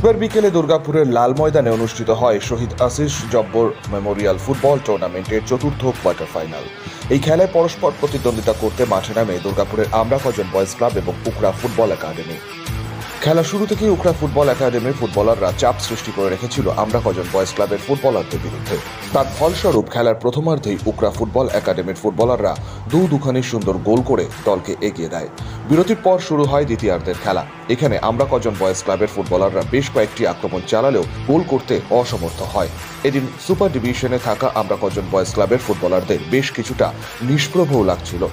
বুধবার বিকেলে দুর্গাপুরের লাল ময়দানে অনুষ্ঠিত হয় শহীদ আশিস জব্বর মেমোরিয়াল ফুটবল টুর্নামেন্টের চতুর্থ কোয়ার্টার ফাইনাল। এই খেলায় পরস্পর প্রতিদ্বন্দ্বিতা করতে মাঠে নামে দুর্গাপুরের আমরা কজন বয়েজ ক্লাব এবং উকরা ফুটবল একাডেমি। খেলা শুরু থেকেই উকরা ফুটবল একাডেমির ফুটবলাররা চাপ সৃষ্টি করে রেখেছিল আমরা কজন বয়েজ ক্লাবের ফুটবলারদের বিরুদ্ধে। তার ফলস্বরূপ খেলার প্রথমার্ধেই উকরা ফুটবল একাডেমির ফুটবলাররা দুখানি সুন্দর গোল করে দলকে এগিয়ে দেয়। বিরতির পর শুরু হয় দ্বিতীয়ার্ধের খেলা। এখানে আমরা কজন বয়েজ ক্লাবের ফুটবলাররা বেশ কয়েকটি আক্রমণ চালালেও গোল করতে অসমর্থ হয়। এদিন সুপার ডিভিশনে থাকা আমরা কজন বয়েজ ক্লাবের ফুটবলারদের বেশ কিছুটা নিষ্প্রভও লাগছিল।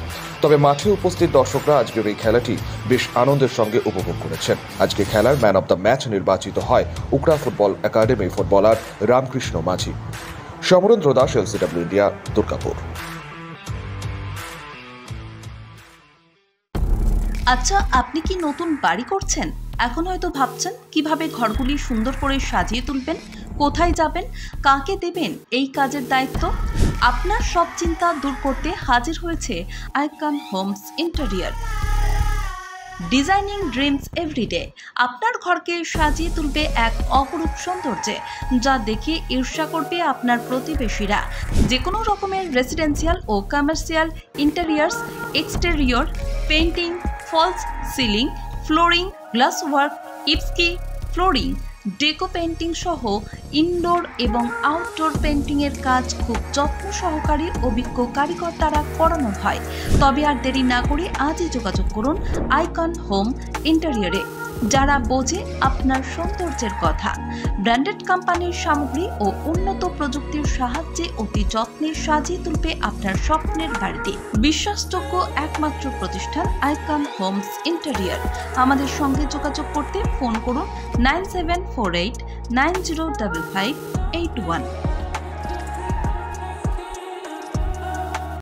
তবে মাঠে উপস্থিত দর্শকরা আজকের এই খেলাটি বেশ আনন্দের সঙ্গে উপভোগ করেছেন। আজকে খেলার ম্যান অব দ্য ম্যাচ নির্বাচিত হয় Ukra football academy footballer Ramakrishna মাঝি। Samarendra Das, LCW India, Durgapur. আচ্ছা, আপনি কি নতুন বাড়ি করছেন? এখন হয়তো ভাবছেন কিভাবে ঘরগুলি সুন্দর করে সাজিয়ে তুলবেন, কোথায় যাবেন, কাকে দেবেন এই কাজের দায়িত্ব। আপনার সব চিন্তা দূর করতে হাজির হয়েছে Icon Homes Interior. Designing dreams everyday আপনার ঘরকে সাজিয়ে তুলবে এক অপরূপ সৌন্দর্যে, যা দেখে ঈর্ষা করবে আপনার প্রতিবেশীরা। যে কোনো রকমের রেসিডেন্সিয়াল ও commercial interiors, exterior, painting, false ceiling, flooring, glass work, ইপস্কি ফ্লোরিং, ডেকো পেইন্টিং সহ ইনডোর এবং আউটডোর পেইন্টিংয়ের কাজ খুব যত্ন সহকারী অভিজ্ঞ কারিগর দ্বারা করানো হয়। তবে আর দেরি না করে আজই যোগাযোগ করুন আইকন হোম ইন্টেরিয়রে, যারা বোঝে আপনার সৌন্দর্যের কথা। ব্র্যান্ডেড কোম্পানির সামগ্রী ও উন্নত প্রযুক্তির সাহায্যে অতি যত্নে সাজিয়ে তুলবে আপনার স্বপ্নের বাড়িতে। বিশ্বাসযোগ্য একমাত্র প্রতিষ্ঠান আইকন হোমস ইন্টেরিয়র। আমাদের সঙ্গে যোগাযোগ করতে ফোন করুন 9748905581।